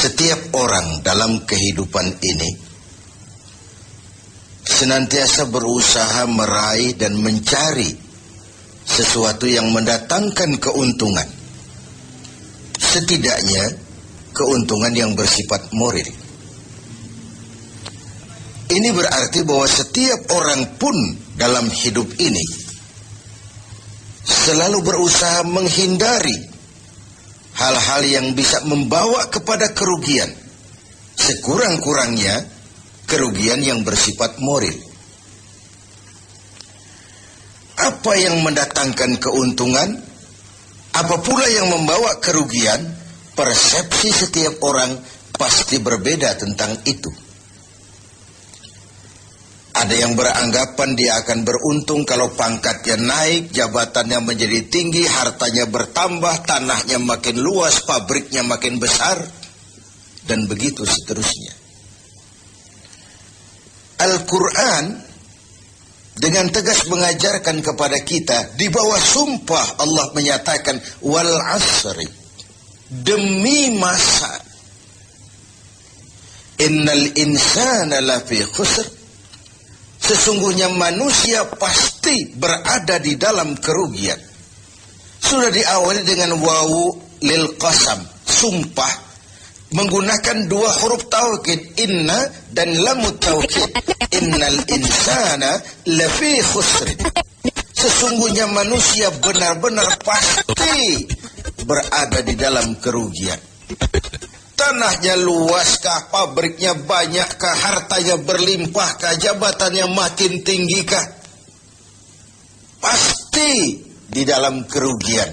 Setiap orang dalam kehidupan ini senantiasa berusaha meraih dan mencari sesuatu yang mendatangkan keuntungan. Setidaknya keuntungan yang bersifat moral. Ini berarti bahwa setiap orang pun dalam hidup ini selalu berusaha menghindari hal-hal yang bisa membawa kepada kerugian. Sekurang-kurangnya kerugian yang bersifat moral. Apa yang mendatangkan keuntungan, apa pula yang membawa kerugian, persepsi setiap orang pasti berbeda tentang itu. Ada yang beranggapan dia akan beruntung kalau pangkatnya naik, jabatannya menjadi tinggi, hartanya bertambah, tanahnya makin luas, pabriknya makin besar, dan begitu seterusnya. Al-Quran dengan tegas mengajarkan kepada kita, di bawah sumpah Allah menyatakan, wal asri, demi masa, innal insana lafi khusr, sesungguhnya manusia pasti berada di dalam kerugian. Sudah diawali dengan wawu lil qasam, sumpah, menggunakan dua huruf taukid, inna dan lamut taukid. Innal insana lafi khusr, sesungguhnya manusia benar-benar pasti berada di dalam kerugian. Tanahnya luaskah, pabriknya banyakkah, hartanya berlimpahkah, jabatannya makin tinggikah, pasti di dalam kerugian.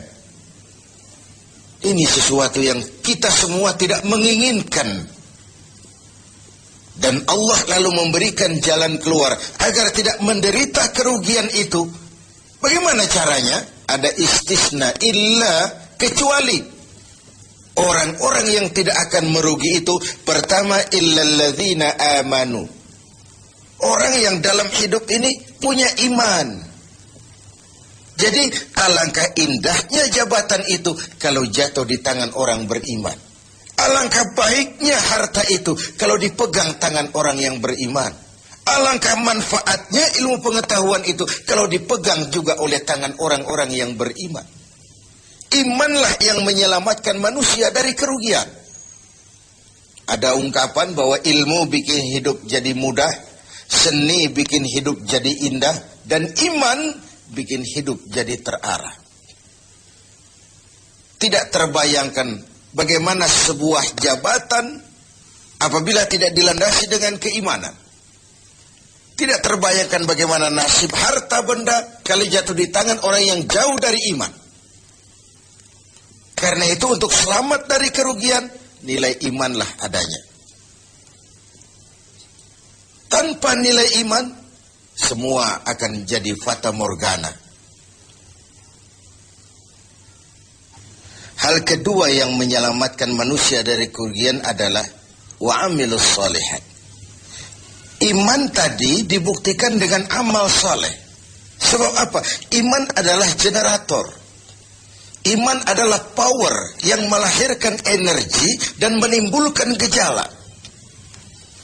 Ini sesuatu yang kita semua tidak menginginkan. Dan Allah lalu memberikan jalan keluar agar tidak menderita kerugian itu. Bagaimana caranya? Ada istisna, illa, kecuali. Orang-orang yang tidak akan merugi itu, pertama, illalladzina amanu, orang yang dalam hidup ini punya iman. Jadi alangkah indahnya jabatan itu kalau jatuh di tangan orang beriman. Alangkah baiknya harta itu kalau dipegang tangan orang yang beriman. Alangkah manfaatnya ilmu pengetahuan itu kalau dipegang juga oleh tangan orang-orang yang beriman. Imanlah yang menyelamatkan manusia dari kerugian. Ada ungkapan bahwa ilmu bikin hidup jadi mudah, seni bikin hidup jadi indah, dan iman bikin hidup jadi terarah. Tidak terbayangkan bagaimana sebuah jabatan apabila tidak dilandasi dengan keimanan. Tidak terbayangkan bagaimana nasib harta benda kalau jatuh di tangan orang yang jauh dari iman. Karena itu untuk selamat dari kerugian, nilai imanlah adanya. Tanpa nilai iman, semua akan jadi fata morgana. Hal kedua yang menyelamatkan manusia dari kerugian adalah wa'amilus sholihat. Iman tadi dibuktikan dengan amal saleh. Sebab apa? Iman adalah generator. Iman adalah power yang melahirkan energi dan menimbulkan gejala.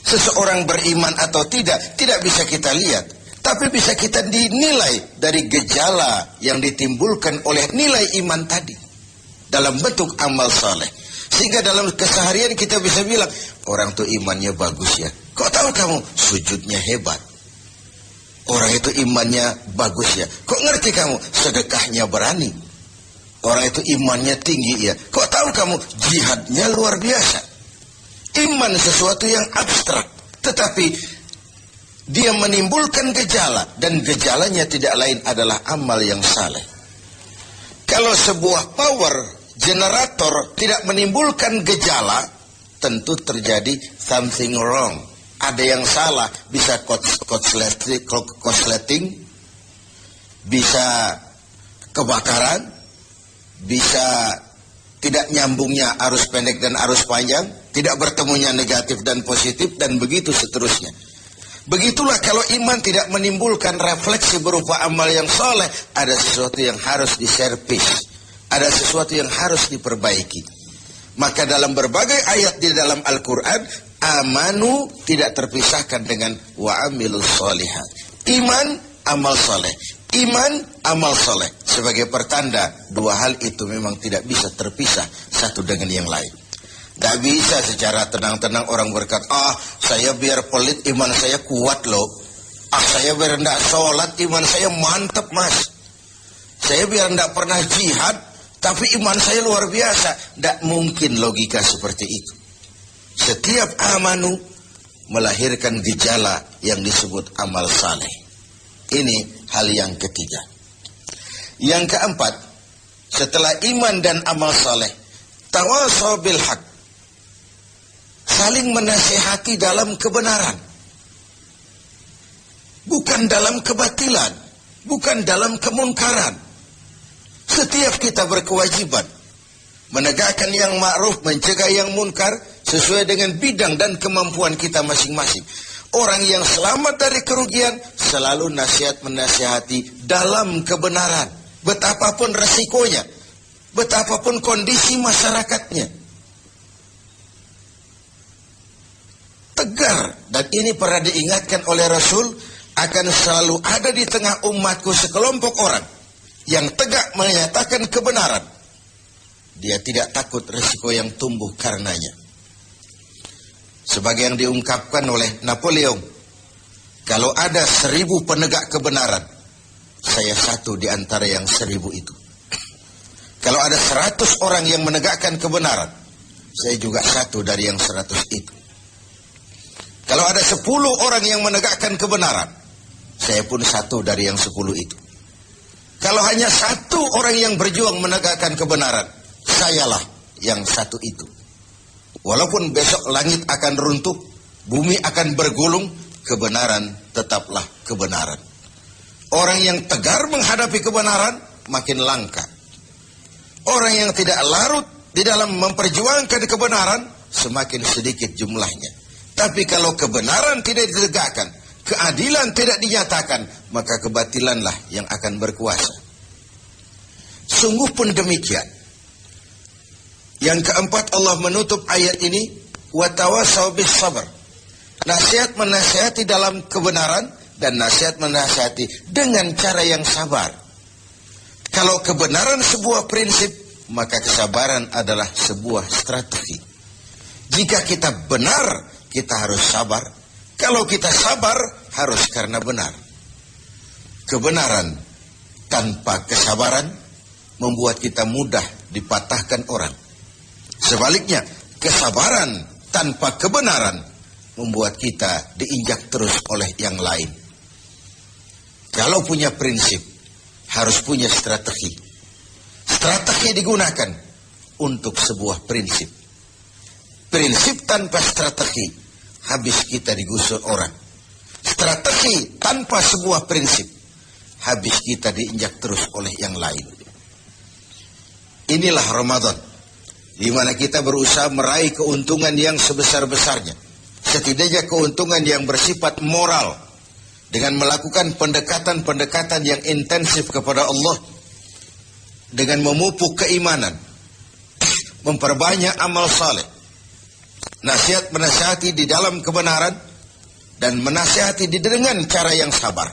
Seseorang beriman atau tidak bisa kita lihat. Tapi bisa kita dinilai dari gejala yang ditimbulkan oleh nilai iman tadi. Dalam bentuk amal saleh. Sehingga dalam keseharian kita bisa bilang, orang itu imannya bagus ya. Kok tahu kamu? Sujudnya hebat. Orang itu imannya bagus ya. Kok ngerti kamu? Sedekahnya berani. Orang itu imannya tinggi ya. Kok tahu kamu? Jihadnya luar biasa. Iman sesuatu yang abstrak, tetapi dia menimbulkan gejala, dan gejalanya tidak lain adalah amal yang saleh. Kalau sebuah power generator tidak menimbulkan gejala, tentu terjadi something wrong. Ada yang salah, bisa korsleting, bisa kebakaran, bisa tidak nyambungnya arus pendek dan arus panjang, tidak bertemunya negatif dan positif, dan begitu seterusnya. Begitulah kalau iman tidak menimbulkan refleksi berupa amal yang soleh, ada sesuatu yang harus diservis, ada sesuatu yang harus diperbaiki. Maka dalam berbagai ayat di dalam Al-Quran, amanu tidak terpisahkan dengan wa amilus sholihat. Iman, amal soleh. Iman, amal soleh. Sebagai pertanda, dua hal itu memang tidak bisa terpisah satu dengan yang lain. Tak bisa secara tenang-tenang orang berkata, saya biar pelit iman saya kuat loh. Saya biar tidak sholat iman saya mantap mas. Saya biar tidak pernah jihad tapi iman saya luar biasa. Tidak mungkin logika seperti itu. Setiap amanu melahirkan gejala yang disebut amal saleh. Ini hal yang ketiga. Yang keempat, setelah iman dan amal saleh, tawasaw bil haq, saling menasihati dalam kebenaran, bukan dalam kebatilan, bukan dalam kemunkaran. Setiap kita berkewajiban menegakkan yang ma'ruf, mencegah yang munkar sesuai dengan bidang dan kemampuan kita masing-masing. Orang yang selamat dari kerugian selalu nasihat menasihati dalam kebenaran, betapapun resikonya, betapapun kondisi masyarakatnya. Tegar, dan ini pernah diingatkan oleh Rasul, akan selalu ada di tengah umatku sekelompok orang yang tegak menyatakan kebenaran. Dia tidak takut risiko yang tumbuh karenanya. Sebagai yang diungkapkan oleh Napoleon, kalau ada 1000 penegak kebenaran, saya satu di antara yang 1000 itu. Kalau ada 100 orang yang menegakkan kebenaran, saya juga satu dari yang 100 itu. Kalau ada 10 orang yang menegakkan kebenaran, saya pun satu dari yang 10 itu. Kalau hanya 1 orang yang berjuang menegakkan kebenaran, sayalah yang satu itu. Walaupun besok langit akan runtuh, bumi akan bergulung, kebenaran tetaplah kebenaran. Orang yang tegar menghadapi kebenaran makin langka. Orang yang tidak larut di dalam memperjuangkan kebenaran semakin sedikit jumlahnya. Tapi kalau kebenaran tidak ditegakkan, keadilan tidak dinyatakan, maka kebatilanlah yang akan berkuasa. Sungguh pun demikian. Yang keempat, Allah menutup ayat ini, wa tawasaw bis sabr. Nasihat menasihati dalam kebenaran dan nasihat menasihati dengan cara yang sabar. Kalau kebenaran sebuah prinsip, maka kesabaran adalah sebuah strategi. Jika kita benar, kita harus sabar. Kalau kita sabar, harus karena benar. Kebenaran tanpa kesabaran membuat kita mudah dipatahkan orang. Sebaliknya, kesabaran tanpa kebenaran membuat kita diinjak terus oleh yang lain. Kalau punya prinsip, harus punya strategi. Strategi digunakan untuk sebuah prinsip. Prinsip tanpa strategi, habis kita digusur orang. Strategi tanpa sebuah prinsip, habis kita diinjak terus oleh yang lain. Inilah Ramadan, di mana kita berusaha meraih keuntungan yang sebesar-besarnya. Setidaknya keuntungan yang bersifat moral, dengan melakukan pendekatan-pendekatan yang intensif kepada Allah, dengan memupuk keimanan, memperbanyak amal saleh, nasihat menasihati di dalam kebenaran, dan menasihati dengan cara yang sabar,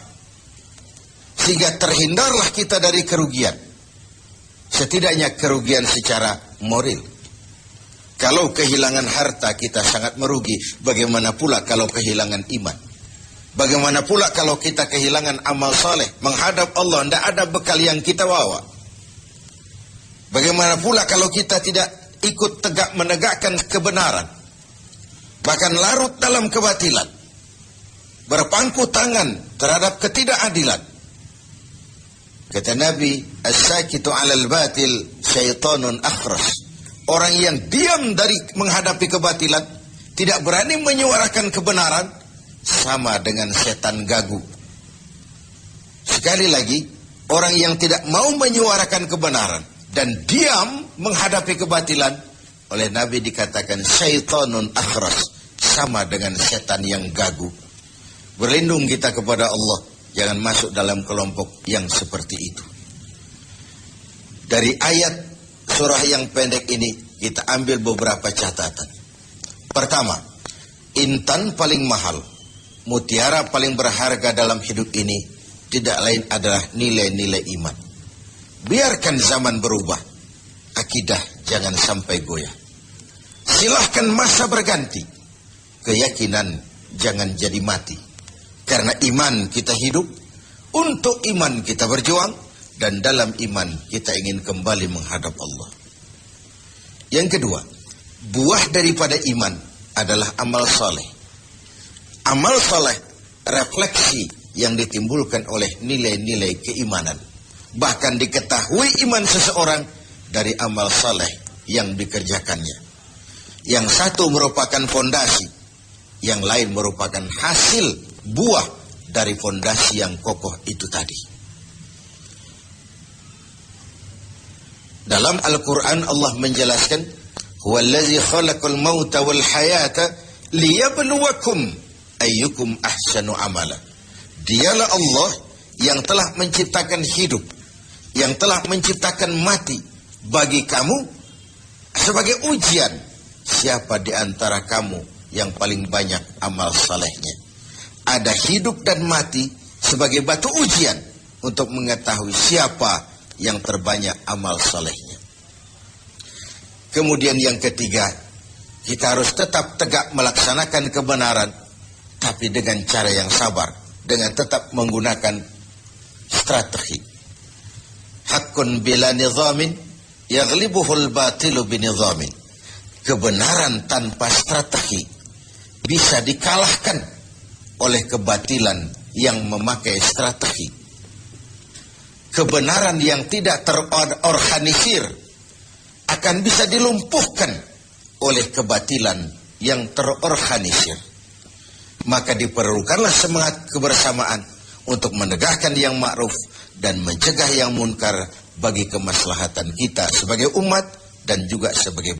sehingga terhindarlah kita dari kerugian. Setidaknya kerugian secara moral. Kalau kehilangan harta kita sangat merugi, bagaimana pula kalau kehilangan iman? Bagaimana pula kalau kita kehilangan amal saleh, menghadap Allah tidak ada bekal yang kita bawa? Bagaimana pula kalau kita tidak ikut tegak menegakkan kebenaran, bahkan larut dalam kebatilan, berpangku tangan terhadap ketidakadilan? Kata Nabi, as-sakitu 'alal batil syaitanun akhras. Orang yang diam dari menghadapi kebatilan, tidak berani menyuarakan kebenaran, sama dengan setan gagu. Sekali lagi, orang yang tidak mau menyuarakan kebenaran dan diam menghadapi kebatilan, oleh Nabi dikatakan syaitanun akhras, sama dengan setan yang gagu. Berlindung kita kepada Allah, jangan masuk dalam kelompok yang seperti itu. Dari ayat surah yang pendek ini, kita ambil beberapa catatan. Pertama, intan paling mahal, mutiara paling berharga dalam hidup ini tidak lain adalah nilai-nilai iman. Biarkan zaman berubah, akidah jangan sampai goyah. Silahkan masa berganti, keyakinan jangan jadi mati. Karena iman kita hidup, untuk iman kita berjuang, dan dalam iman kita ingin kembali menghadap Allah. Yang kedua, buah daripada iman adalah amal soleh. Amal soleh refleksi yang ditimbulkan oleh nilai-nilai keimanan. Bahkan diketahui iman seseorang dari amal soleh yang dikerjakannya. Yang satu merupakan fondasi, yang lain merupakan hasil buah dari fondasi yang kokoh itu tadi. Dalam Al-Quran Allah menjelaskan, huwallazi khalaqal mauta wal hayata liyabluwakum ayyukum ahsanu amala. Dialah Allah yang telah menciptakan hidup, yang telah menciptakan mati bagi kamu sebagai ujian, siapa di antara kamu yang paling banyak amal salehnya. Ada hidup dan mati sebagai batu ujian untuk mengetahui siapa yang terbanyak amal salehnya. Kemudian yang ketiga, kita harus tetap tegak melaksanakan kebenaran, tapi dengan cara yang sabar, dengan tetap menggunakan strategi. Haqqun bila nizamin yaghlibuhul batilu binizamin. Kebenaran tanpa strategi bisa dikalahkan oleh kebatilan yang memakai strategi. Kebenaran yang tidak terorganisir akan bisa dilumpuhkan oleh kebatilan yang terorganisir. Maka diperlukanlah semangat kebersamaan untuk menegakkan yang ma'ruf dan mencegah yang munkar bagi kemaslahatan kita sebagai umat dan juga sebagai